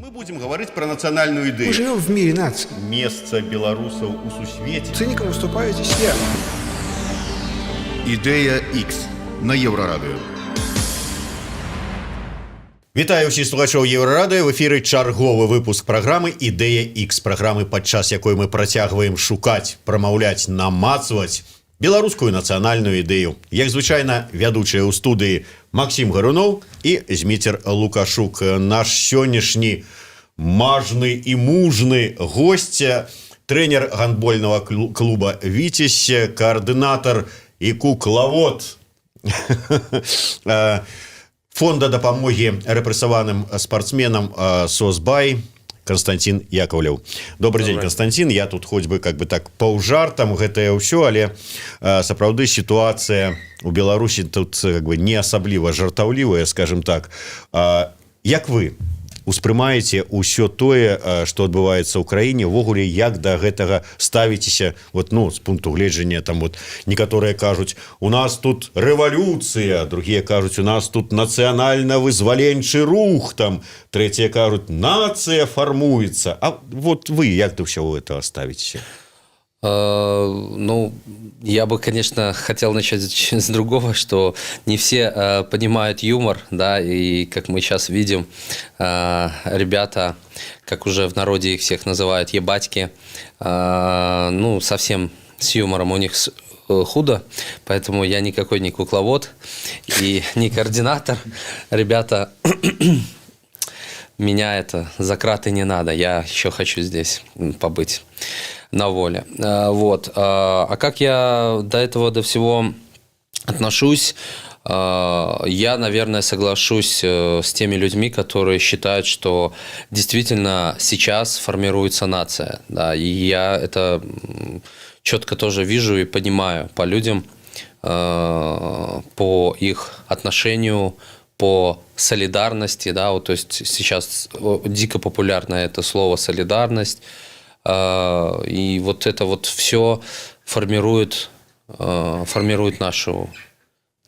Мы будем говорить про национальную идею. Мы живем в мире наций. Место белорусов у сусвете. Циником выступаете все. Ідея X на Єврорадіо. Вітаю всіх слухачів Єврорадіо. В ефірі черговий випуск програми «Ідея X». Програми, падчас якої ми працягваем шукаць, прамаўляць, намацваць беларускую нацыянальную ідэю. Як звычайна, вядучыя ў студыі Максим Гарунов і Зміцер Лукашук. Наш сённяшні мажны і мужны госць, трэнер гандбольного клуба «Віцязь», координатор і куклавод фонда дапамогі рэпрэсаваным спортсменам «СОСБАЙ» Константин Яковлев. Добрый день, Константин. Я тут хоть бы как бы так паўжартам гэтае ўсё, але сапраўды ситуация у Беларусі тут как бы не асабліва жартаўлівая, скажем так. Як вы успрымаеце ўсё тое, што адбываецца ў краіне, увогуле як да гэтага ставіцеся, вот, ну, з пункту гледжання, там вот некаторыя кажуць, у нас тут рэвалюцыя, другія кажуць, у нас тут нацыянальна-вызваленчы рух, там трэція кажуць, нацыя фармуецца. А вот вы як да ўсяго этого ставіцеся? Ну, я бы, конечно, хотел начать с другого, что не все понимают юмор, да, и как мы сейчас видим, ребята, как уже в народе их всех называют, ебатьки, ну, совсем с юмором у них худо, поэтому я никакой не кукловод и не координатор. Ребята, меня это за краты не надо, я еще хочу здесь побыть на воле. Вот. А как я до этого, до всего отношусь? Я, наверное, соглашусь с теми людьми, которые считают, что действительно сейчас формируется нация. Да, и я это четко тоже вижу и понимаю по людям, по их отношению, по солидарности. Да, вот, то есть сейчас дико популярно это слово «солидарность». И вот это вот все формирует нашу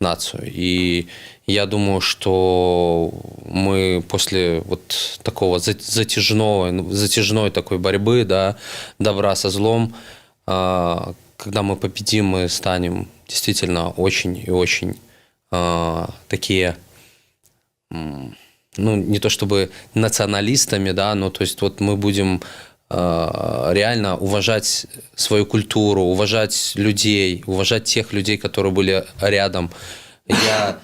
нацию. И я думаю, что мы после вот такого затяжной такой борьбы, да, добра со злом, когда мы победим, мы станем действительно очень и очень такие, ну, не то чтобы националистами, да, но то есть вот мы будем реально уважать свою культуру, уважать людей, уважать тех людей, которые были рядом. Я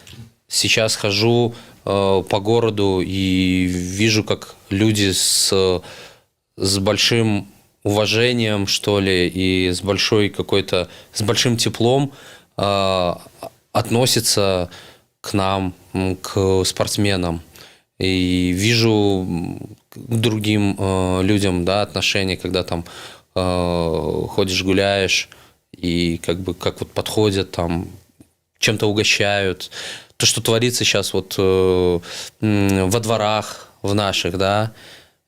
сейчас хожу по городу и вижу, как люди с большим уважением, что ли, и с большим теплом относятся к нам, к спортсменам. И вижу к другим людям, да, отношения, когда там ходишь, гуляешь, и как вот подходят, там чем-то угощают. То, что творится сейчас вот во дворах в наших, да,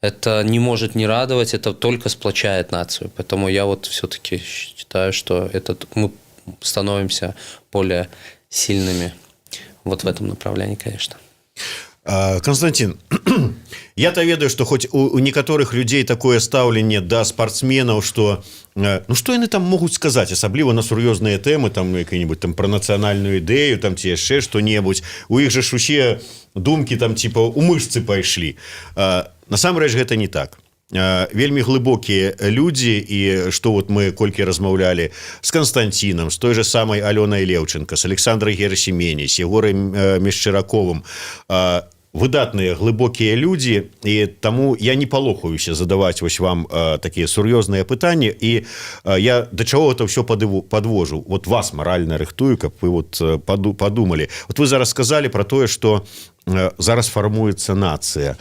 это не может не радовать, это только сплочает нацию. Поэтому я вот все-таки считаю, что мы становимся более сильными вот в этом направлении, конечно. Константин, я-то ведаю, што хоць у некаторых людзей такое стаўленне да спартсменаў, што ну што яны там могуць сказаць, асабліва на сур'ёзныя тэмы, там якія-небудзь там пра нацыянальную ідэю, там ці яшчэ што-небудзь. У іх жа ж усе думкі там типа у мышцы пайшлі. Насамрэч гэта не так. Вельмі глыбокія людзі, і што вот мы колькі размаўлялі з Константином, з той же самай Алёнай Левченко, з Александрай Герасіменей, з Егорай Мешчараковым, выдатныя глыбокія людзі, і таму я не палохаюся задаваць вось вам такія сур'ёзныя пытанні, і я да чаго это ўсё падвожу. Вот вас маральна рыхтую, каб вы вот падумалі. Вот вы зараз сказалі пра тое, што зараз фармуецца нацыя.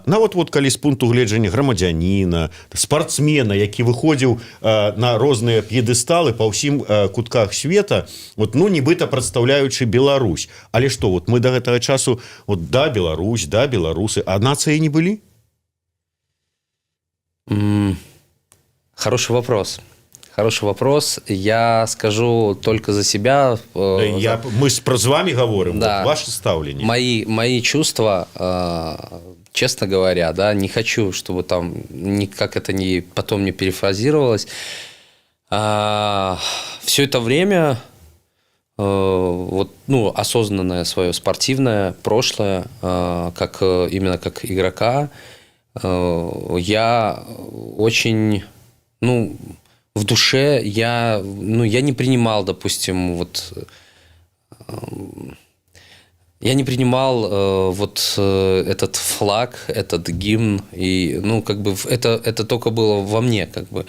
Нават вот калі з пункту гледжання грамадзяніна, спартсмена, які выходзіў на розныя п'едэсталы па ўсім кутках света, вот, ну, нібыта прадстаўляючы Беларусь. Але што, вот мы да гэтага часу, вот, да, Беларусь, да, беларусы, а нацыі не былі? Хороший вопрос. Хороший вопрос. Я скажу только за себя. Мы с вами говорим, Да. вот ваше ставление. Мои чувства, честно говоря, да, не хочу, чтобы там никак это потом не перефразировалось. Все это время вот, ну, осознанное свое спортивное прошлое, именно как игрока, я очень, ну, в душе я не принимал, допустим, я не принимал этот флаг, этот гимн, и, ну, как бы это только было во мне, как бы.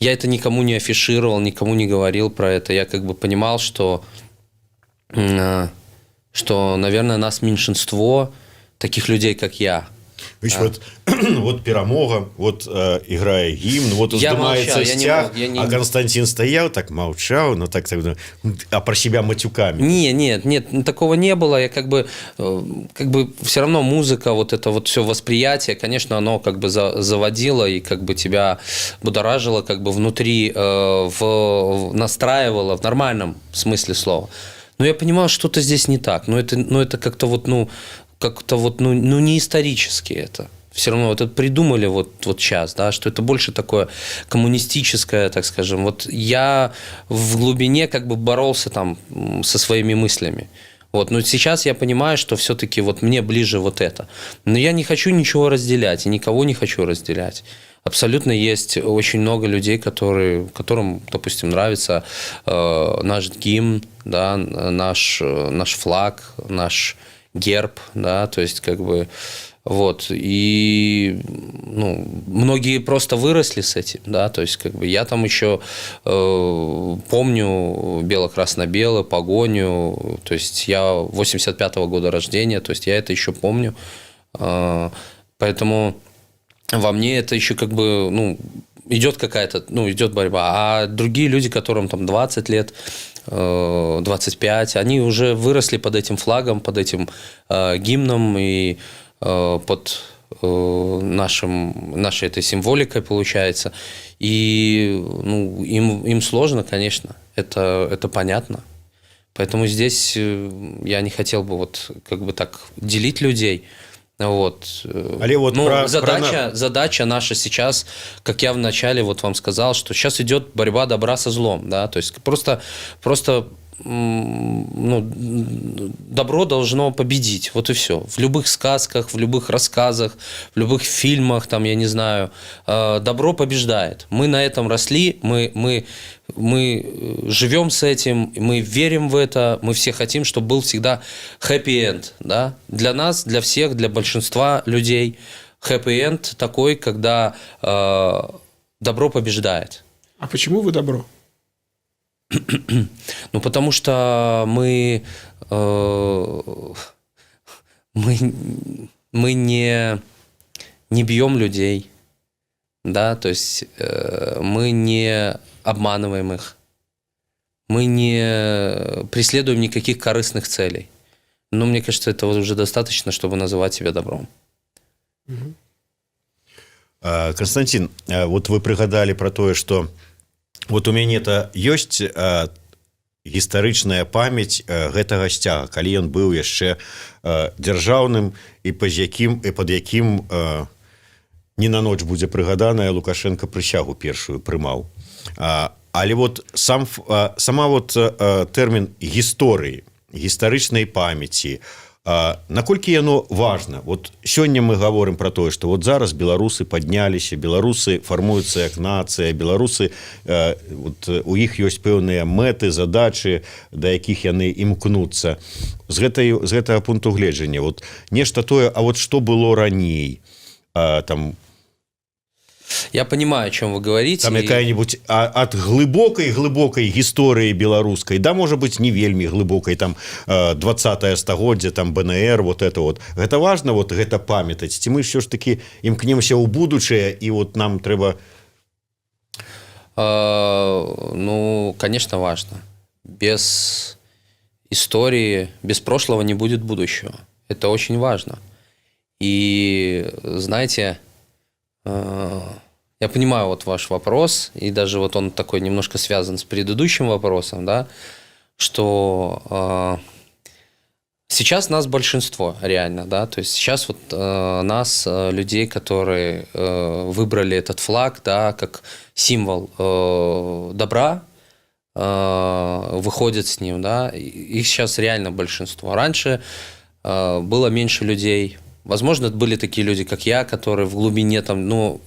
Я это никому не афишировал, никому не говорил про это. Я как бы понимал, что, наверное, нас меньшинство таких людей, как я. Видишь, вот перамога, вот играе гімн, вот уздымается стяг, а Константин стоял, так молчал, ну так, а про себя матюками. Нет, такого не было. Я как бы все равно музыка, вот это вот все восприятие, конечно, оно как бы заводило и как бы тебя будоражило как бы внутри, настраивало в нормальном смысле слова. Но я понимал, что-то здесь не так. Но это как-то не исторически это. Все равно вот это придумали вот сейчас, да, что это больше такое коммунистическое, так скажем. Вот я в глубине как бы боролся там со своими мыслями. Вот. Но сейчас я понимаю, что все-таки вот мне ближе вот это. Но я не хочу ничего разделять, и никого не хочу разделять. Абсолютно есть очень много людей, которым, допустим, нравится наш гимн, да, наш флаг, наш герб, да, то есть как бы вот, и многие просто выросли с этим, да, то есть как бы я там еще помню бело-красно-бело, погоню, то есть я 85-го года рождения, то есть я это еще помню, поэтому во мне это еще как бы, идет какая-то, идет борьба, а другие люди, которым там 20 лет, 25, они уже выросли под этим флагом, под этим гимном и под нашей этой символикой, получается. И им сложно, конечно, это понятно. Поэтому здесь я не хотел бы вот как бы так делить людей. Вот. Задача наша сейчас, как я вначале вот вам сказал, что сейчас идет борьба добра со злом, да, то есть просто добро должно победить, вот и все. В любых сказках, в любых рассказах, в любых фильмах, там, я не знаю, добро побеждает. Мы на этом росли, мы живем с этим, мы верим в это, мы все хотим, чтобы был всегда happy-end, да? Для нас, для всех, для большинства людей happy-end такой, когда добро побеждает. А почему вы добро? Потому что мы не бьем людей, да, то есть мы не обманываем их, мы не преследуем никаких корыстных целей. Но мне кажется, этого уже достаточно, чтобы называть себя добром. Константин, вот вы пригадали про тое, что вот у мяне-то ёсць гістарычная памяць гэтага сцяга, калі ён быў яшчэ дзяржаўным і пад якім не на ноч будзе прыгаданая, Лукашенко прысягу першую прымаў. Але вот сама вот тэрмін гісторыі, гістарычнай памяці, наколькі яно важна? Вот сёння мы говорим про тое, что вот зараз беларусы падняліся, беларусы фармуюцца як нацыя, беларусы, у іх ёсць пэўныя мэты, задачы, да якіх яны імкнуцца. З гэтага пункту гледжання, вот нешта тое, а вот што было раней, там, я понимаю, о чем вы говорите. Там какая-нибудь от глыбокай гісторыі беларускай, да, можа быть, не вельмі глыбокай, там 20-е стагоддзе, там БНР, вот это вот. Гэта важна, вот гэта памятаць. Ці мы ўсё ж таки імкнемся ў будучае, і вот нам трэба... Конечно, важно. Без истории, без прошлого не будет будущего. Это очень важно. И, знаете, я понимаю вот ваш вопрос, и даже вот он такой немножко связан с предыдущим вопросом, да, что сейчас нас большинство, реально, да, то есть сейчас вот нас, людей, которые выбрали этот флаг, да, как символ добра, выходят с ним, да, их сейчас реально большинство. Раньше было меньше людей, возможно, были такие люди, как я, которые в глубине там, ну,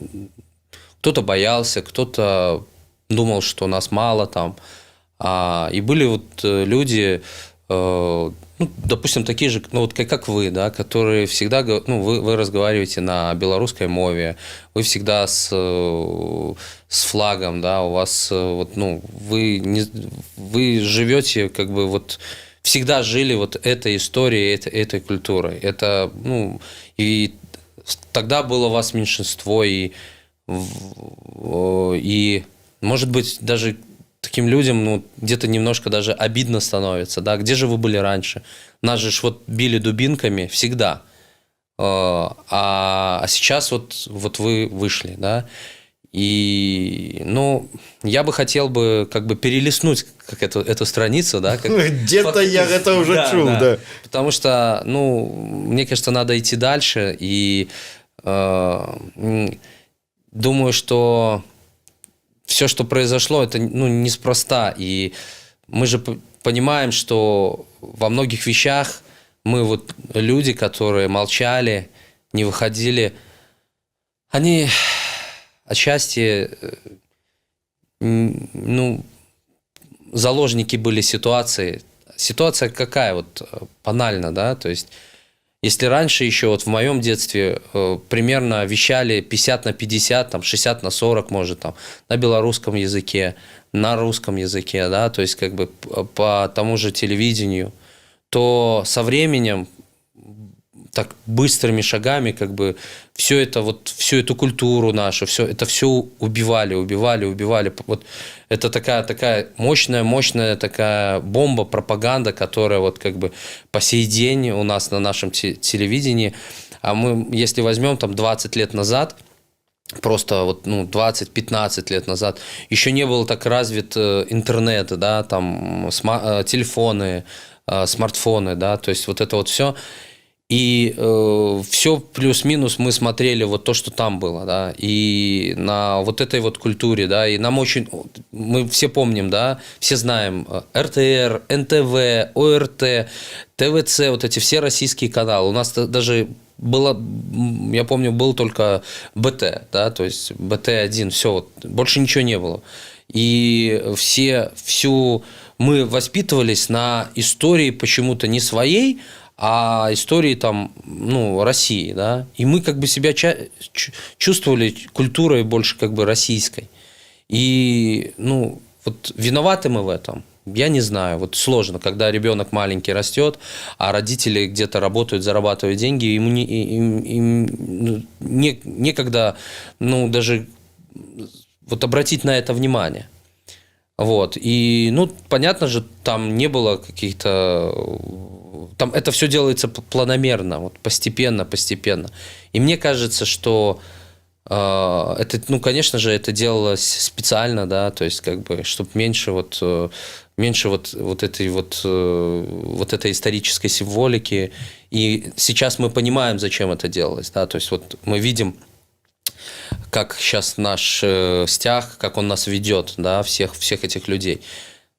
кто-то боялся, кто-то думал, что нас мало там, и были вот люди, ну, допустим, такие же, ну, вот как вы, да, которые всегда, ну, вы разговариваете на белорусской мове, вы всегда с флагом, да, у вас, вот, ну, вы живете, как бы, вот, всегда жили вот этой историей, этой культурой. Это, ну, и тогда было вас меньшинство, и может быть, даже таким людям, ну, где-то немножко даже обидно становится, да, где же вы были раньше? Нас же вот били дубинками всегда, а сейчас вот вы вышли, да, и, ну, я бы хотел бы как бы перелистнуть как эту страницу, да. Где-то я это уже чул, да. Потому что, ну, мне кажется, надо идти дальше, и думаю, что все, что произошло, это, ну, неспроста. И мы же понимаем, что во многих вещах мы вот люди, которые молчали, не выходили, они отчасти, ну, заложники были ситуации. Ситуация какая, вот банально, да, то есть если раньше еще вот в моем детстве примерно вещали 50/50, там 60/40, может, там, на белорусском языке, на русском языке, да, то есть как бы по тому же телевидению, то со временем так быстрыми шагами как бы все это вот, всю эту культуру нашу, все убивали. Вот это такая мощная такая бомба, пропаганда, которая вот как бы по сей день у нас на нашем телевидении. А мы, если возьмем там 20 лет назад, просто вот, ну, 20-15 лет назад, еще не был так развит интернет, да, там телефоны, смартфоны, да, то есть вот это вот все. И все плюс-минус мы смотрели вот то, что там было, да, и на вот этой вот культуре, да, и нам очень, мы все помним, да, все знаем РТР, НТВ, ОРТ, ТВЦ, вот эти все российские каналы. У нас даже было, я помню, был только БТ, да, то есть БТ-1, все, вот, больше ничего не было. И мы воспитывались на истории почему-то не своей, а истории там, ну, России, да, и мы как бы себя чувствовали культурой больше как бы российской. И, ну, вот виноваты мы в этом, я не знаю, вот сложно, когда ребенок маленький растет, а родители где-то работают, зарабатывают деньги, ему некогда, ну, даже вот обратить на это внимание. Вот, и, ну, понятно же, там не было каких-то... Там это все делается планомерно, вот постепенно. И мне кажется, что это, ну, конечно же, это делалось специально, да, то есть, как бы, чтобы меньше этой исторической символики. И сейчас мы понимаем, зачем это делалось, да, то есть, вот мы видим, как сейчас наш стяг, как он нас ведет, да, всех этих людей.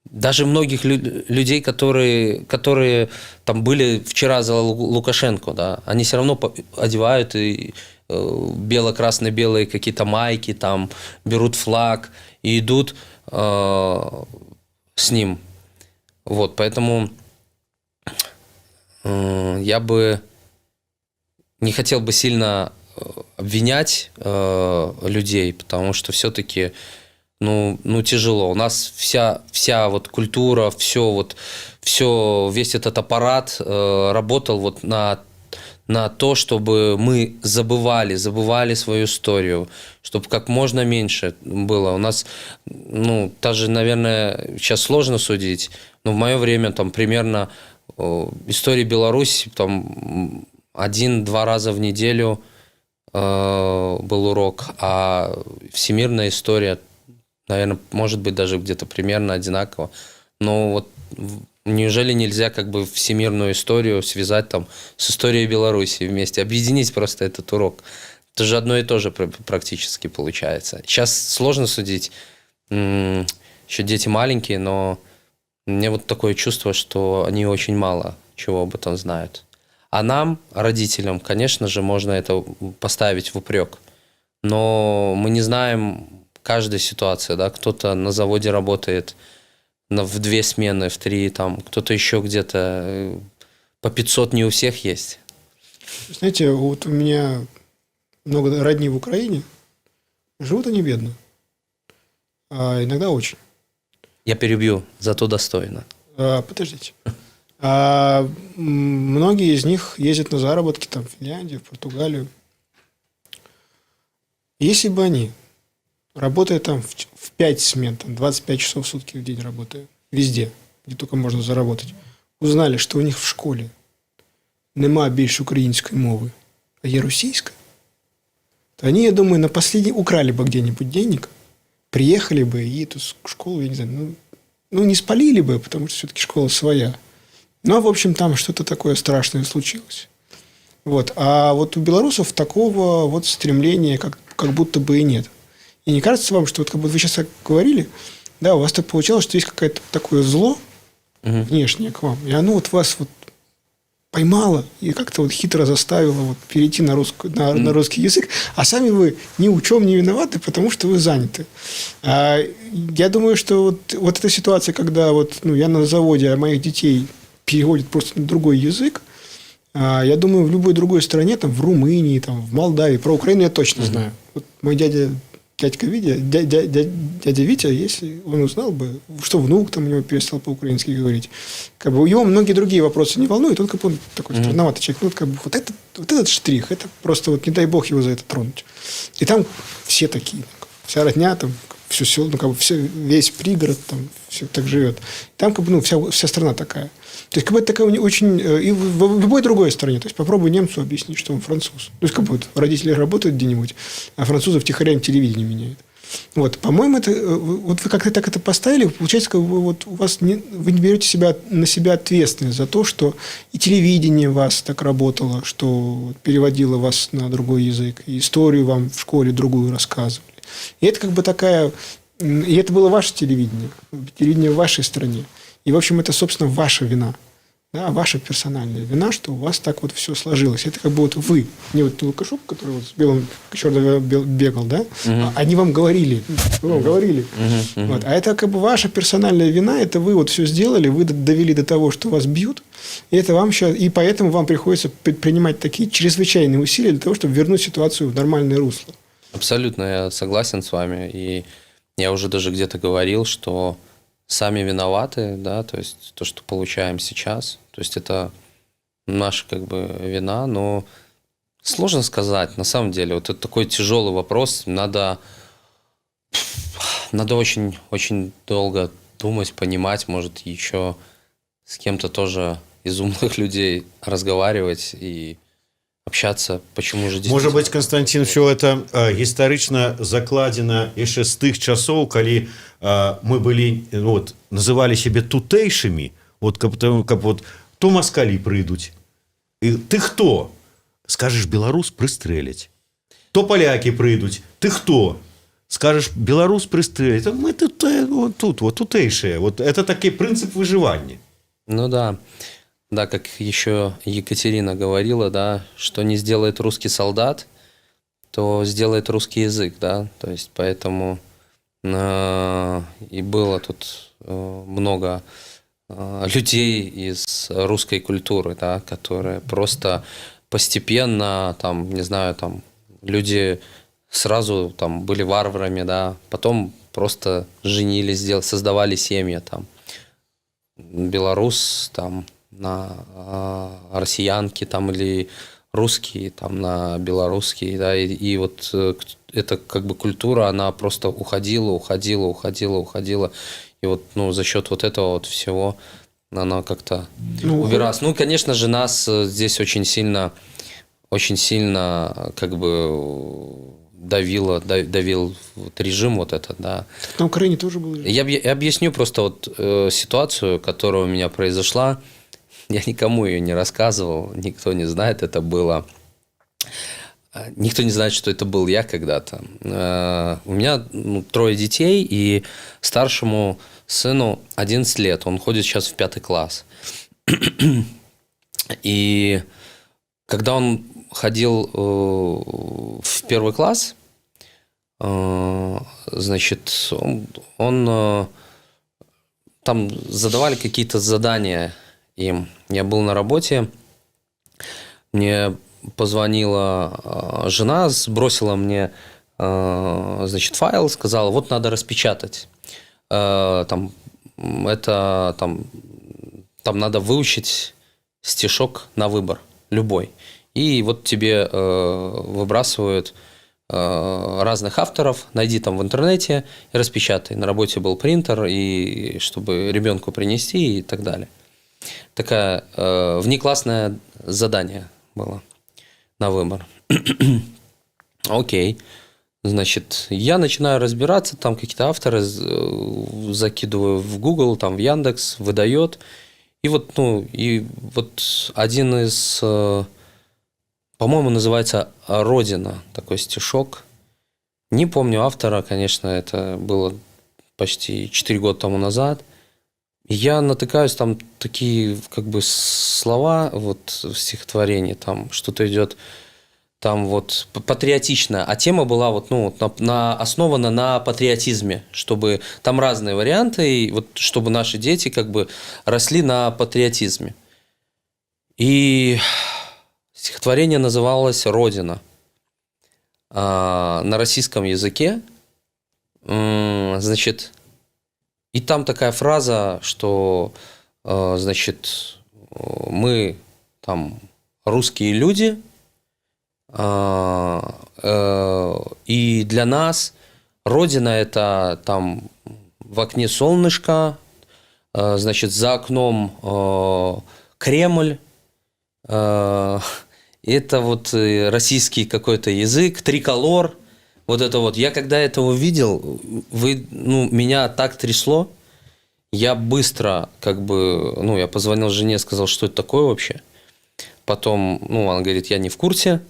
Даже многих людей, которые там были вчера за Лукашенко, да, они все равно одевают и бело-красно-белые какие-то майки, там, берут флаг и идут с ним. Вот, поэтому я бы не хотел бы сильно обвинять людей, потому что все-таки ну, тяжело. У нас вся вот культура, весь этот аппарат работал вот на то, чтобы мы забывали свою историю, чтобы как можно меньше было. У нас, ну, даже, наверное, сейчас сложно судить, но в мое время там примерно истории Беларуси там 1-2 раза в неделю был урок, а всемирная история, наверное, может быть даже где-то примерно одинаково. Но вот неужели нельзя как бы всемирную историю связать там с историей Беларуси вместе, объединить просто этот урок? Это же одно и то же практически получается. Сейчас сложно судить, еще дети маленькие, но мне вот такое чувство, что они очень мало чего об этом знают. А нам, родителям, конечно же, можно это поставить в упрек. Но мы не знаем каждой ситуации, да, кто-то на заводе работает в 2 смены, в 3, там, кто-то еще где-то, по 500 не у всех есть. Знаете, вот у меня много родни в Украине, живут они бедно, а иногда очень. Я перебью, зато достойно. Подождите. Многие из них ездят на заработки там, в Финляндию, в Португалию. Если бы они, работая там в 5 смен, там, 25 часов в сутки в день работая, везде, где только можно заработать, узнали, что у них в школі нема більше української мови, а є російська, то они, я думаю, на последний украли бы где-нибудь денег, приехали бы и эту школу, я не знаю, не спалили бы, потому что все-таки школа своя. Но, в общем, там что-то такое страшное случилось. Вот. А вот у белорусов такого вот стремления как будто бы и нет. И не кажется вам, что вот как бы вы сейчас так говорили, да, у вас так получалось, что есть какое-то такое зло внешнее к вам, и оно вот вас вот поймало и как-то вот хитро заставило вот перейти на русский язык, а сами вы ни в чем не виноваты, потому что вы заняты. Я думаю, что вот эта ситуация, когда вот, я на заводе, а моих детей переводят просто на другой язык, я думаю, в любой другой стране, там, в Румынии, там, в Молдавии, про Украину я точно знаю. Вот мой дядя Витя, если он узнал бы, что внук там у него перестал по-украински говорить, как бы его многие другие вопросы не волнуют, он как бы такой странноватый человек. Ну, как бы вот этот штрих, это просто вот не дай бог его за это тронуть. И там все такие, вся родня, там, все село, весь пригород, там, все так живет. Там как бы, вся страна такая. То есть, как бы это такая очень... И в любой другой стране. То есть, попробуй немцу объяснить, что он француз. То есть, как бы родители работают где-нибудь, а французы втихаря телевидение меняют. Вот. По-моему, это... Вот вы как-то так это поставили, получается, как бы вот у вас вы не берете на себя ответственность за то, что и телевидение у вас так работало, что переводило вас на другой язык, и историю вам в школе другую рассказывали. И это как бы такая... И это было ваше телевидение в вашей стране. И, в общем, это, собственно, ваша вина. Да, ваша персональная вина, что у вас так вот все сложилось. Это как бы вот вы, не вот Лукашук, который вот с белым черным бегал, да, они вам говорили. Вот. А это как бы ваша персональная вина, это вы вот все сделали, вы довели до того, что вас бьют, и это вам сейчас, и поэтому вам приходится предпринимать такие чрезвычайные усилия для того, чтобы вернуть ситуацию в нормальное русло. Абсолютно, я согласен с вами. И я уже даже где-то говорил, что сами виноваты, да, то есть то, что получаем сейчас, то есть это наша как бы вина, но сложно сказать, на самом деле, вот это такой тяжелый вопрос, надо очень, очень долго думать, понимать, может, еще с кем-то тоже из умных людей разговаривать и общаться, почему же действительно... Может быть, Константин, все это гістарычна закладзена яшчэ з тых часоў, калі мы былі, вот, называлі сябе тутэйшымі, вот, каб вот, то маскалі прыйдуць. І ты хто? Скажаш, беларус прыстрэляць. То палякі прыйдуць. Ты хто? Скажаш, беларус прыстрэляць. Мы тут вот, тутэйшыя. Вот, это такі прынцып выжывання. Ну да. Да, как еще Екатерина говорила, да, что не сделает русский солдат, то сделает русский язык, да, то есть поэтому и было тут много людей из русской культуры, да, которые просто постепенно, там, не знаю, там, люди сразу там были варварами, да, потом просто женились, создавали семьи, там, белорус, там, на россиянки там или русские там на белорусские, да, и вот эта как бы культура, она просто уходила, и вот, за счет вот этого вот всего она как-то убиралась. Ну, конечно же, нас здесь очень сильно очень сильно как бы давил вот режим вот этот, да. На Украине тоже был режим. Я объясню просто вот ситуацию, которая у меня произошла. Я никому ее не рассказывал, никто не знает, это было... Никто не знает, что это был я когда-то. У меня 3 детей, и старшему сыну 11 лет. Он ходит сейчас в 5 класс. И когда он ходил в 1 класс, значит, он там задавали какие-то задания им. Я был на работе, мне позвонила жена, сбросила мне, значит, файл, сказала, вот надо распечатать. Там надо выучить стишок на выбор, любой. И вот тебе выбрасывают разных авторов, найди там в интернете и распечатай. На работе был принтер, и чтобы ребенку принести и так далее. Такое внеклассное задание было на выбор. Окей. Значит, я начинаю разбираться, там какие-то авторы закидываю в Google, там в Яндекс, выдает. И вот один из, по-моему, называется «Родина», такой стишок. Не помню автора, конечно, это было почти 4 года тому назад. И я натыкаюсь, там такие как бы слова вот в стихотворении, там что-то идет, там вот патриотично, а тема была вот, основана на патриотизме, чтобы там разные варианты, и вот чтобы наши дети как бы росли на патриотизме. И стихотворение называлось «Родина» на российском языке, значит. И там такая фраза, что, значит, мы там русские люди, и для нас Родина – это там в окне солнышко, значит, за окном Кремль, это вот российский какой-то язык, триколор. Вот это вот. Я когда это увидел, меня так трясло, я быстро я позвонил жене, сказал, что это такое вообще. Потом, она говорит, я не в курсе.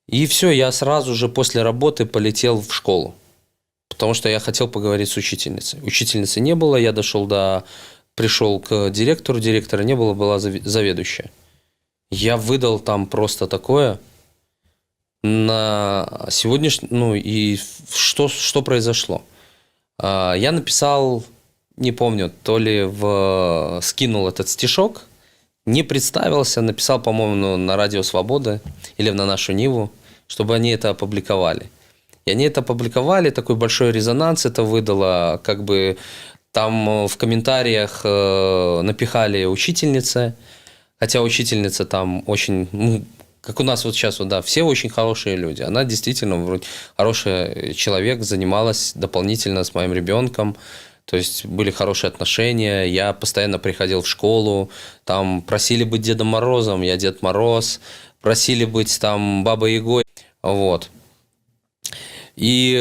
И все, я сразу же после работы полетел в школу, потому что я хотел поговорить с учительницей. Учительницы не было, я пришел к директору, директора не было, была заведующая. Я выдал там просто такое... На сегодняшний, и что произошло? Я написал, не помню, то ли скинул этот стишок, не представился, написал, по-моему, на Радио Свобода или на нашу Ниву, чтобы они это опубликовали. И они это опубликовали, такой большой резонанс это выдало, как бы там в комментариях напихали учительницы, хотя учительница там очень... Как у нас вот сейчас, все очень хорошие люди. Она действительно вроде хороший человек, занималась дополнительно с моим ребенком. То есть были хорошие отношения. Я постоянно приходил в школу. Там просили быть Дедом Морозом, я Дед Мороз. Просили быть там Бабой Ягой. Вот. И,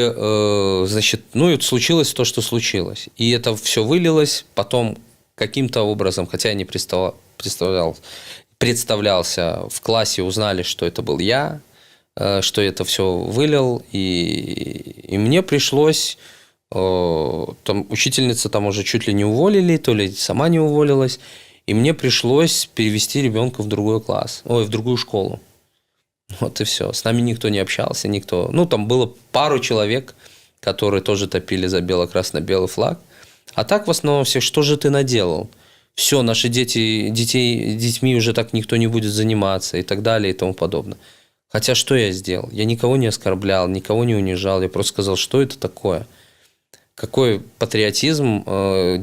значит, и случилось то, что случилось. И это все вылилось потом каким-то образом, хотя я не представлялся в классе, узнали, что это был я, что это все вылил, и мне пришлось, там учительница там уже чуть ли не уволили, то ли сама не уволилась, и мне пришлось перевести ребенка в другой класс, в другую школу. Вот и все. С нами никто не общался, никто. Там было пару человек, которые тоже топили за бело-красно-белый флаг, а так в основном все, что же ты наделал? Все, наши детьми уже так никто не будет заниматься и так далее и тому подобное. Хотя что я сделал? Я никого не оскорблял, никого не унижал. Я просто сказал, что это такое? Какой патриотизм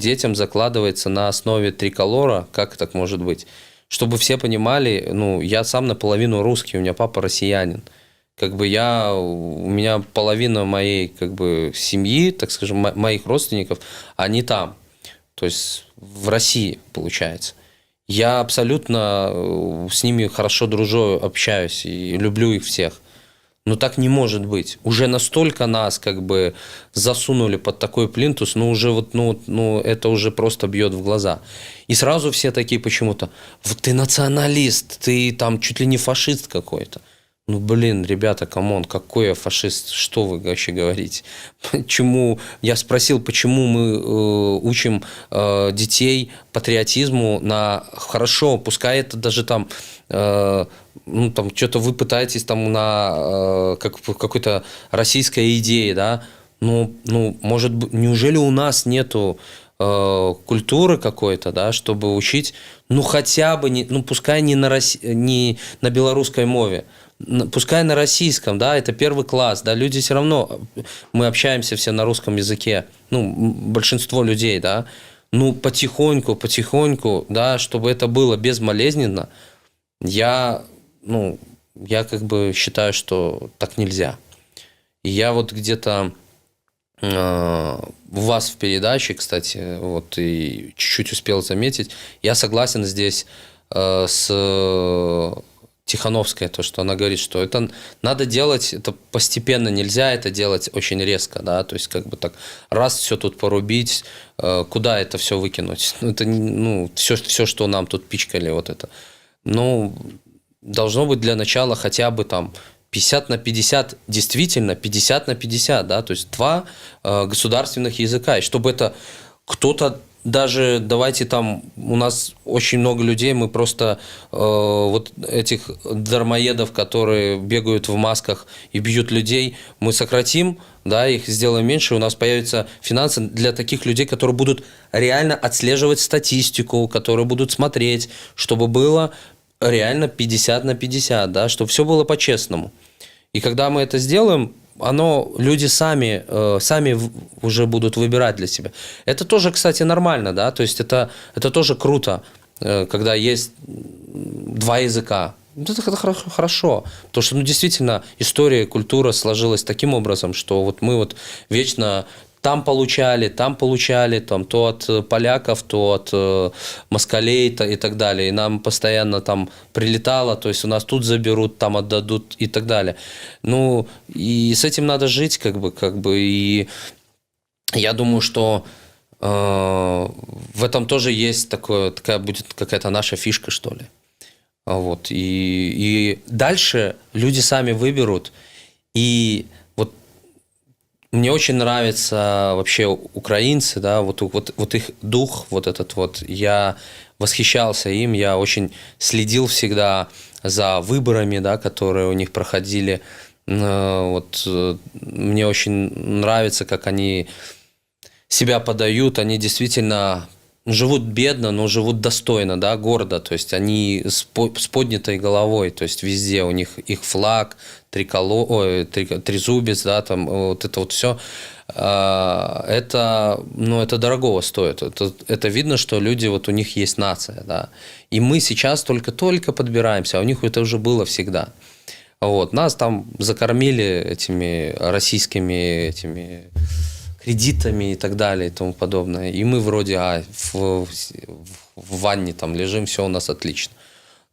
детям закладывается на основе триколора? Как так может быть? Чтобы все понимали, я сам наполовину русский, у меня папа россиянин. У меня половина моей семьи, так скажем, моих родственников, они там. То есть в России, получается. Я абсолютно с ними хорошо дружу, общаюсь и люблю их всех. Но так не может быть. Уже настолько нас как бы засунули под такой плинтус, ну уже вот, ну это уже просто бьет в глаза. И сразу все такие почему-то: вот ты националист, ты там чуть ли не фашист какой-то. Ну, блин, ребята, камон, какой я фашист? Что вы вообще говорите? Почему? Я спросил, почему мы учим детей патриотизму на хорошо, пускай это даже там, ну, там, что-то вы пытаетесь там на какой-то российской идее, да? Ну, может быть, неужели у нас нету культуры какой-то, да, чтобы учить, ну, хотя бы, ну, пускай не на белорусской мове, пускай на российском, да, это первый класс, да, люди все равно, мы общаемся все на русском языке, ну, большинство людей, да, ну, потихоньку, да, чтобы это было безболезненно, я как бы считаю, что так нельзя. И я вот где-то у вас в передаче, кстати, вот и чуть-чуть успел заметить, я согласен здесь с Тихановская, то, что она говорит, что это надо делать, это постепенно, нельзя это делать очень резко, да, то есть как бы так раз все тут порубить, куда это все выкинуть? Это, ну, все, что нам тут пичкали, вот это. Ну, должно быть для начала хотя бы там 50/50, действительно 50/50, да, то есть 2 государственных языка, и чтобы это кто-то даже, давайте там, у нас очень много людей, мы просто вот этих дармоедов, которые бегают в масках и бьют людей, мы сократим, да, их сделаем меньше, у нас появятся финансы для таких людей, которые будут реально отслеживать статистику, которые будут смотреть, чтобы было реально 50/50, да, чтобы все было по-честному. И когда мы это сделаем, люди сами уже будут выбирать для себя. Это тоже, кстати, нормально, да, то есть это тоже круто, когда есть 2 языка. Это хорошо, потому что, ну, действительно, история, культура сложилась таким образом, что вот мы вот вечно там получали, там то от поляков, то от москалей и так далее. И нам постоянно там прилетало, то есть у нас тут заберут, там отдадут и так далее. Ну, и с этим надо жить, как бы, и я думаю, что в этом тоже есть такая будет какая-то наша фишка, что ли. Вот. И дальше люди сами выберут, и мне очень нравятся вообще украинцы, да, вот их дух, вот этот вот, я восхищался им, я очень следил всегда за выборами, да, которые у них проходили, вот, мне очень нравится, как они себя подают, они действительно живут бедно, но живут достойно, да, гордо, то есть они с поднятой головой, то есть везде у них их флаг, трезубец, да, там вот это вот все, это дорогого стоит, это видно, что люди, вот у них есть нация, да, и мы сейчас только подбираемся, а у них это уже было всегда. Вот, нас там закормили этими российскими кредитами и так далее и тому подобное. И мы вроде в ванне там лежим, все у нас отлично.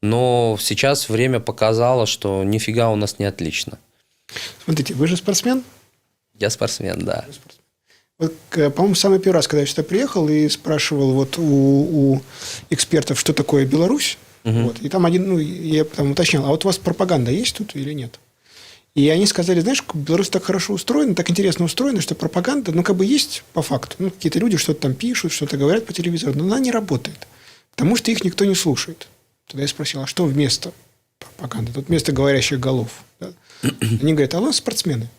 Но сейчас время показало, что нифига у нас не отлично. Смотрите, вы же спортсмен? Я спортсмен, да. Вот, по-моему, самый первый раз, когда я сюда приехал и спрашивал вот у экспертов, что такое Беларусь, вот, и там я потом уточнял, а вот у вас пропаганда есть тут или нет? И они сказали, знаешь, Беларусь так хорошо устроена, так интересно устроена, что пропаганда, как бы есть по факту. Ну, какие-то люди что-то там пишут, что-то говорят по телевизору, но она не работает, потому что их никто не слушает. Тогда я спросил, а что вместо пропаганды? Тут вместо говорящих голов. Да? Они говорят, а у нас спортсмены.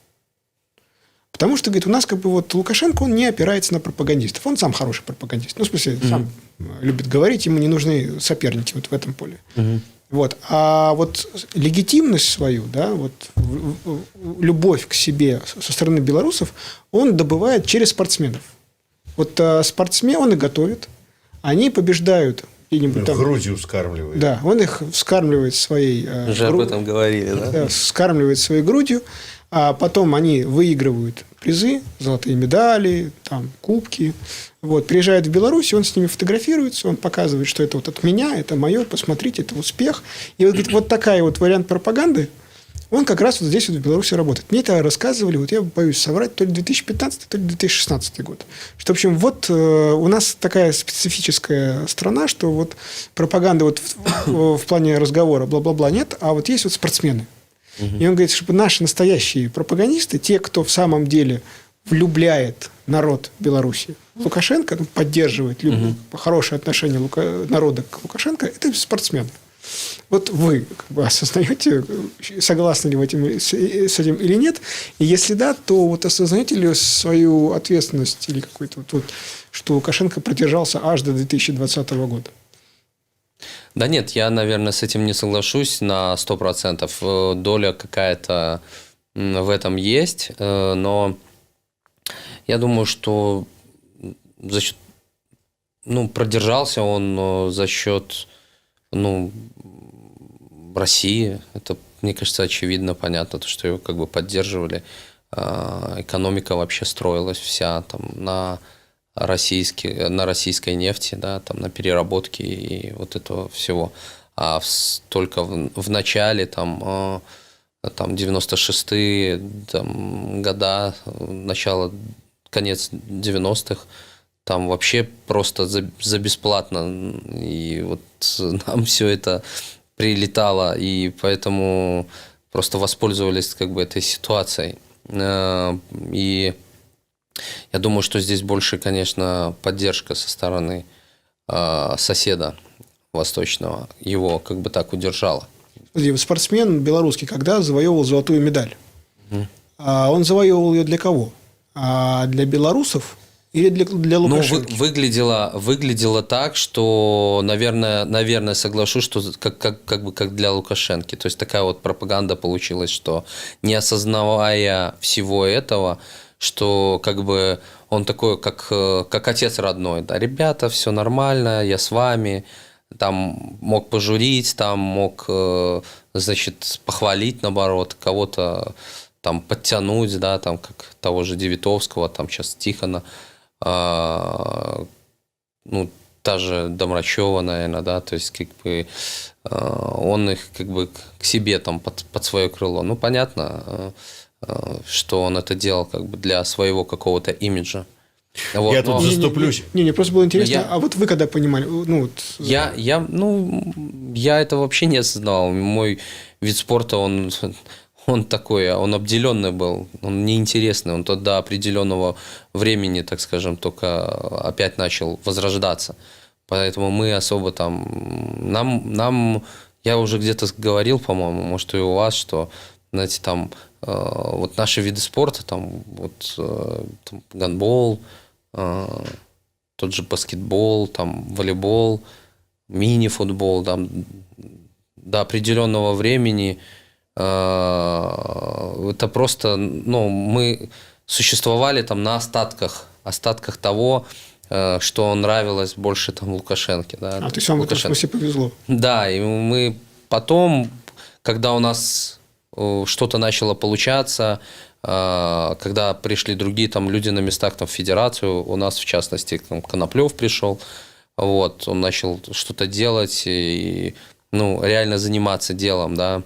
Потому что, говорит, у нас как бы вот Лукашенко, он не опирается на пропагандистов. Он сам хороший пропагандист. Ну, в смысле, сам любит говорить, ему не нужны соперники вот в этом поле. Вот. А вот легитимность свою, да, вот любовь к себе со стороны белорусов он добывает через спортсменов. Вот спортсмены готовят, они побеждают где-нибудь там. Грудью вскармливает. Да, он их вскармливает своей... Уже об этом говорили, да? Да, вскармливает своей грудью, а потом они выигрывают призы, золотые медали, там, кубки. Вот, приезжает в Беларусь, он с ними фотографируется, он показывает, что это вот от меня, это мое, посмотрите, это успех. И вот, говорит, вот такая вот вариант пропаганды, он как раз вот здесь вот в Беларуси работает. Мне это рассказывали, вот я боюсь соврать, то ли 2015, то ли 2016 год. Что, в общем, вот у нас такая специфическая страна, что вот пропаганды вот в плане разговора бла-бла-бла нет, а вот есть вот спортсмены. И он говорит, чтобы наши настоящие пропагандисты, те, кто в самом деле влюбляет народ Беларуси, Лукашенко, поддерживает хорошее отношение народа к Лукашенко, это спортсмены. Вот вы как бы осознаете, согласны ли вы с этим или нет? И если да, то вот осознаете ли свою ответственность или какой-то вот, что Лукашенко продержался аж до 2020 года? Да нет, я, наверное, с этим не соглашусь на 100%. Доля какая-то в этом есть, но я думаю, что за счет, продержался он за счет России. Это, мне кажется, очевидно, понятно, то, что его как бы поддерживали. Экономика вообще строилась вся там на российской нефти, да, там, на переработке и вот этого всего. А только в начале, там 96-е года, конец 90-х, там вообще просто за бесплатно. И вот нам все это прилетало, и поэтому просто воспользовались как бы этой ситуацией. И я думаю, что здесь больше, конечно, поддержка со стороны соседа восточного. Его как бы так удержала. Спортсмен белорусский, когда завоевывал золотую медаль, он завоевывал ее для кого? Для белорусов или для Лукашенко? Выглядело так, что, наверное, соглашусь, что как для Лукашенко. То есть такая вот пропаганда получилась, что не осознавая всего этого, что как бы он такой, как отец родной. Да, ребята, все нормально, я с вами. Там мог пожурить, там мог, значит, похвалить, наоборот, кого-то там подтянуть, да, там, как того же Девятовского, там сейчас Тихона, та же Домрачева, наверное, да, то есть, как бы, он их, как бы, к себе там под свое крыло. Ну, понятно, что он это делал, как бы, для своего какого-то имиджа. Вот, я тут заступлюсь. Не, просто было интересно, а вот вы когда понимали? Я это вообще не осознавал. Мой вид спорта, он такой, он обделенный был, он неинтересный, он до определенного времени, так скажем, только опять начал возрождаться. Поэтому мы особо там, я уже где-то говорил, по-моему, может и у вас, что, знаете, там, вот наши виды спорта, там, вот, там, гандбол, тот же баскетбол, там, волейбол, мини-футбол, там, до определенного времени это просто, мы существовали там на остатках того, что нравилось больше там Лукашенко. Да, то есть вам в этом смысле повезло. Да, и мы потом, когда у нас что-то начало получаться, когда пришли другие там люди на местах там, в федерацию, у нас в частности там, Коноплев пришел, вот, он начал что-то делать и реально заниматься делом, да.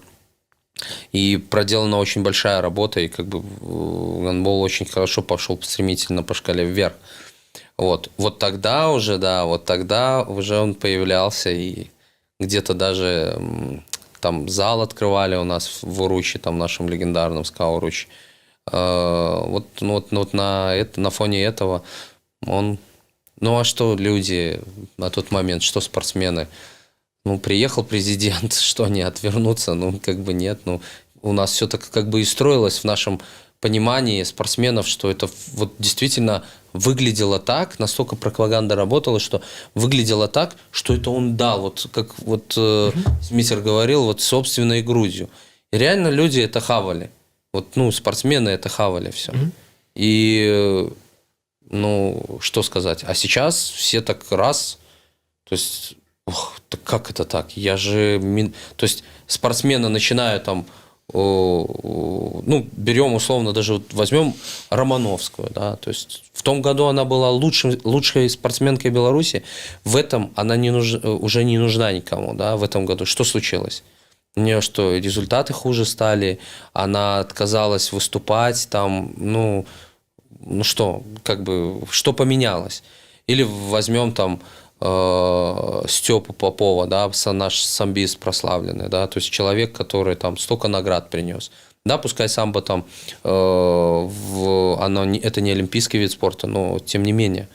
И проделана очень большая работа, и как бы гандбол очень хорошо пошел стремительно по шкале вверх. Вот тогда уже, да, он появлялся, и где-то даже там зал открывали у нас в Уручи, там нашем легендарном СКА Уручи. На фоне этого он... а что люди на тот момент, что спортсмены? Приехал президент, что они отвернутся? Как бы нет. У нас все так как бы и строилось в нашем понимании спортсменов, что это вот действительно выглядело так, настолько пропаганда работала, что выглядело так, что это он дал, вот как вот Смитер говорил, вот собственной грудью. И реально люди это хавали. Вот, спортсмены это хавали все. И, что сказать. А сейчас все так раз, то есть... так как это так? Я же... То есть спортсмены начинают там ну, берем условно, даже вот возьмем Романовскую, да, то есть в том году она была лучшей спортсменкой Беларуси, в этом она уже не нужна никому, да, в этом году. Что случилось? У нее что, результаты хуже стали, она отказалась выступать, там, ну что, как бы, что поменялось? Или возьмем там Степу Попова, да, наш самбист прославленный, да, то есть человек, который там столько наград принес. Да, пускай самбо там, это не олимпийский вид спорта, но тем не менее.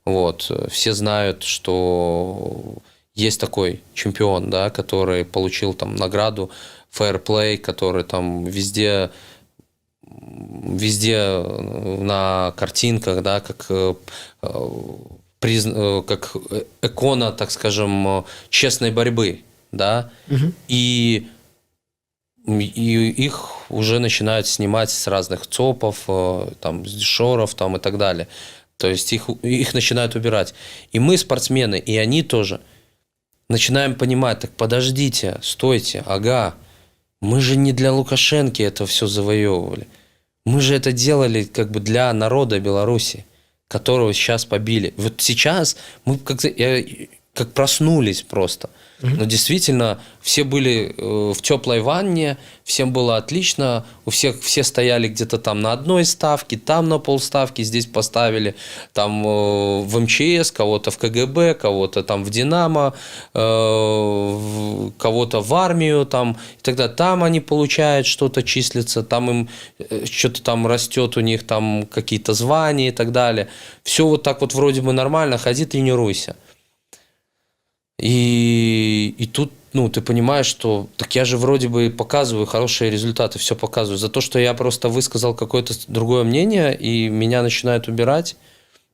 Вот, все знают, что есть такой чемпион, да, который получил там награду Fair Play, который там везде на картинках, да, как икона, так скажем, честной борьбы, да, и их уже начинают снимать с разных ЦОПов, там, с дешоров, там, и так далее. То есть их начинают убирать. И мы, спортсмены, и они тоже, начинаем понимать, так подождите, стойте, ага, мы же не для Лукашенко это все завоевывали. Мы же это делали как бы для народа Беларуси, которого сейчас побили. Вот сейчас мы как проснулись просто. Но действительно, все были в теплой ванне, всем было отлично, у всех все стояли где-то там на одной ставке, там на полставки, здесь поставили там в МЧС, кого-то в КГБ, кого-то там в Динамо, кого-то в армию, там, и тогда там они получают что-то, числятся, там им что-то там растет у них, там какие-то звания и так далее. Все вот так вот вроде бы нормально, ходи, тренируйся. И тут, ну, ты понимаешь, что так я же вроде бы показываю хорошие результаты, все показываю. За то, что я просто высказал какое-то другое мнение, и меня начинают убирать.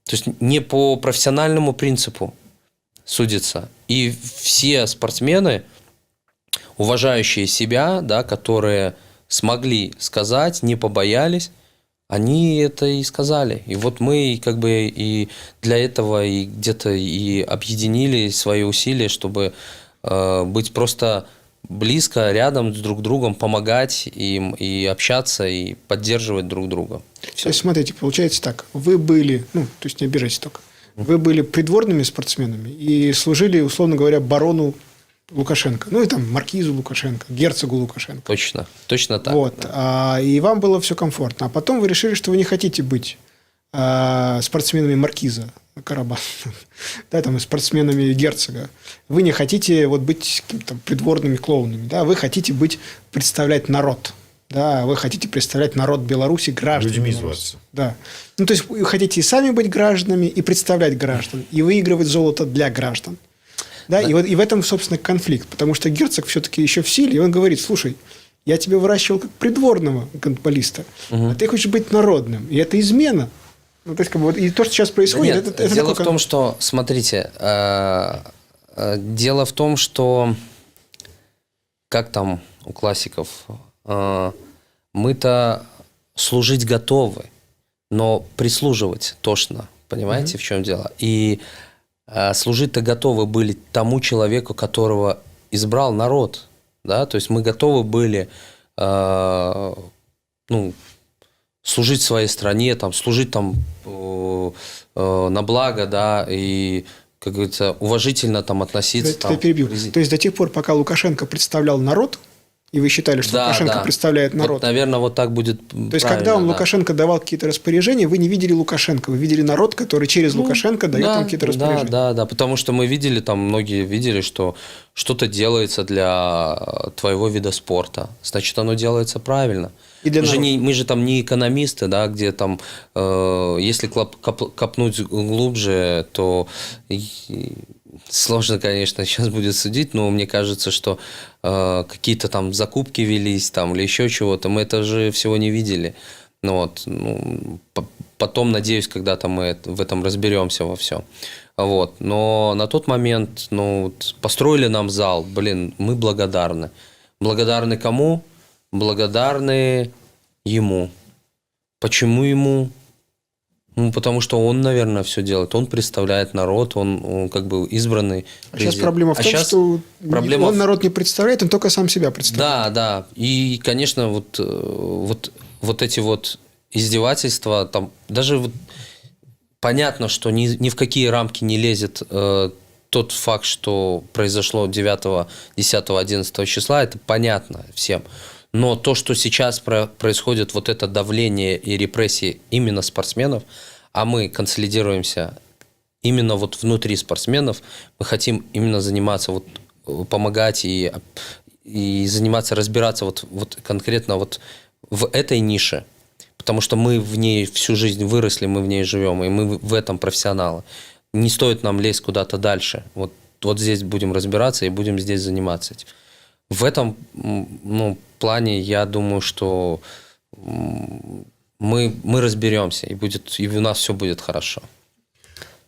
То есть не по профессиональному принципу судится. И все спортсмены, уважающие себя, да, которые смогли сказать, не побоялись, они это и сказали. И вот мы как бы и для этого и где-то и объединили свои усилия, чтобы быть просто близко, рядом с друг другом, помогать им и общаться, и поддерживать друг друга. Все. То есть, смотрите, получается так. Вы были, ну, то есть не обижайтесь только, вы были придворными спортсменами и служили, условно говоря, барону Лукашенко, ну и там маркизу Лукашенко, герцогу Лукашенко. Точно так. Вот, и вам было все комфортно. А потом вы решили, что вы не хотите быть спортсменами маркиза Карабаса, да, там, спортсменами герцога. Вы не хотите вот быть какими-то придворными клоунами, да, вы хотите представлять народ. Да, вы хотите представлять народ Беларуси, граждан. Людьми Беларуси. зваться. Да. Ну, то есть вы хотите и сами быть гражданами, и представлять граждан, и выигрывать золото для граждан. Да, и в этом, собственно, конфликт. Потому что герцог все-таки еще в силе, и он говорит: слушай, я тебя выращивал как придворного гандболиста, а ты хочешь быть народным. И это измена. Ну, то есть, как бы, вот, и то, что сейчас происходит, Нет, это дело такой... в том, что, смотрите, дело в том, что, как там у классиков, мы-то служить готовы, но прислуживать тошно. Понимаете, в чем дело? И служить-то готовы были тому человеку, которого избрал народ. Да? То есть мы готовы были служить своей стране, там, служить там, на благо, да, и, как говорится, уважительно там, относиться. Я перебью. То есть до тех пор, пока Лукашенко представлял народ, и вы считали, что Лукашенко представляет народ. Вот, наверное, вот так будет. То есть, когда он Лукашенко давал какие-то распоряжения, вы не видели Лукашенко, вы видели народ, который через Лукашенко дает там какие-то распоряжения. Да, потому что мы видели, там многие видели, что что-то делается для твоего вида спорта. Значит, оно делается правильно. Мы же там не экономисты, да, где там, если копнуть глубже, то сложно, конечно, сейчас будет судить, но мне кажется, что какие-то там закупки велись там, или еще чего-то, мы это же всего не видели. Потом, надеюсь, когда-то мы в этом разберемся во всем. Вот. Но на тот момент построили нам зал, мы благодарны. Благодарны кому? Благодарны ему. Почему ему? Ну, потому что он, наверное, все делает. Он представляет народ, он как бы избранный. А сейчас проблема в том, щас что проблема он народ не представляет, он только сам себя Да, представляет. да. И, конечно, вот эти вот издевательства, там даже вот понятно, что ни в какие рамки не лезет тот факт, что произошло 9, 10, 11 числа, это понятно всем. Но то, что сейчас происходит, вот это давление и репрессии именно спортсменов, а мы консолидируемся именно вот внутри спортсменов, мы хотим именно заниматься, вот, помогать и заниматься, разбираться вот конкретно вот в этой нише, потому что мы в ней всю жизнь выросли, мы в ней живем, и мы в этом профессионалы. Не стоит нам лезть куда-то дальше. Вот здесь будем разбираться и будем здесь заниматься этим. В этом плане я думаю, что мы разберемся, и у нас все будет хорошо.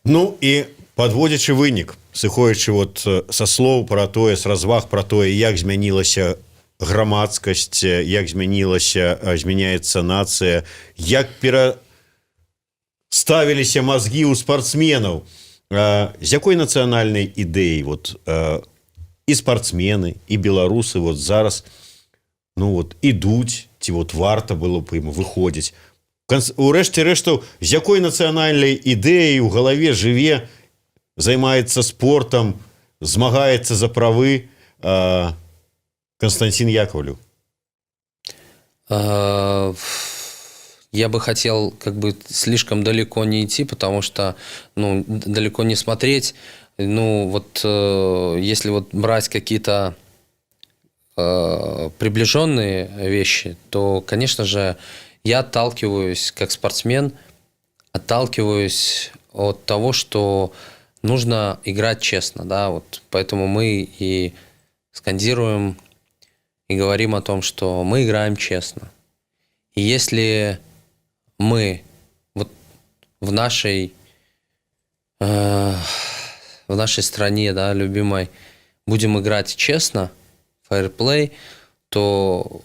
Ну і подводячы вынік, сыходзячы вот са слоў пра тое, з разваг пра тое, як змянілася грамадскасць, як змяняецца нацыя, як пераставіліся мазгі ў спартсменаў, з якой нацыянальнай ідэі вот і спартсмены, і беларусы вот зараз ідуць, ці вот варта было б ім выходзіць. Урэшце рэштаў, з якой нацыянальнай ідэяй у галаве жыве, займаецца спортам, змагаецца за правы Константин Яковлев? Я бы хотел как бы слишком далеко не идти, потому что далеко не смотреть. Если вот брать какие-то приближенные вещи, то, конечно же, я отталкиваюсь, как спортсмен, от того, что нужно играть честно, да, вот поэтому мы и скандируем, и говорим о том, что мы играем честно. И если мы вот в нашей стране, да, любимой, будем играть честно, фэрплей, то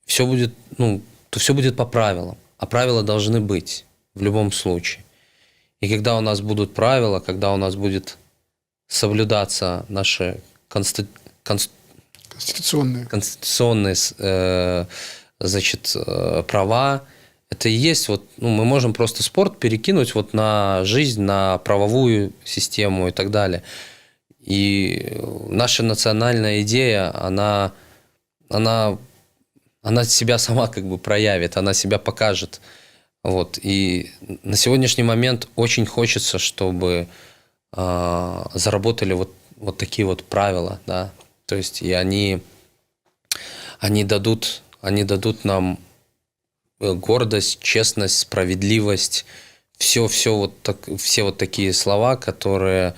все будет, все будет по правилам. А правила должны быть в любом случае. И когда у нас будут правила, когда у нас будет соблюдаться наши конституционные права, это и есть мы можем просто спорт перекинуть на жизнь, на правовую систему и так далее. И наша национальная идея, она себя сама как бы проявит, она себя покажет. И на сегодняшний момент очень хочется, чтобы заработали вот такие вот правила, да. То есть и они дадут нам гордость, честность, справедливость, все вот такие слова, которые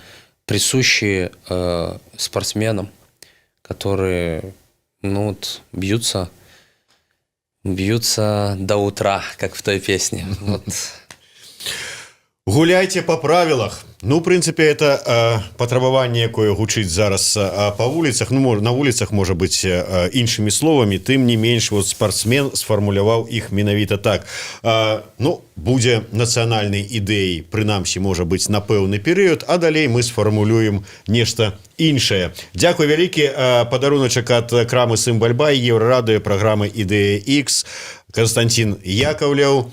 присущи спортсменам, которые бьются до утра, как в той песне. Гуляйте по правилах. В прынцыпе, это патрабаванне, якое гучыць зараз па вуліцах. На вуліцах, можа быць, іншымі словамі, тым не менш, спартсмен сфармуляваў іх менавіта так. Будзе нацыянальнай ідэяй, прынамсі, можа быць, на пэўны перыяд, а далей мы сфармулюем нешта іншае. Дзякуй вялікі. Падаруначак ад крамы Сімбальбай, Еўрарадыё, праграмы «Ідэя X». Константин Яковлев,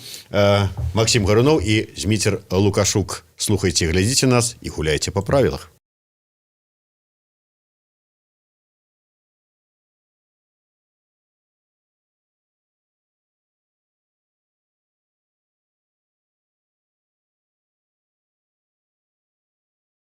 Максим Гарунов и Змитер Лукашук. Слухайте, глядите нас и гуляйте по правилах.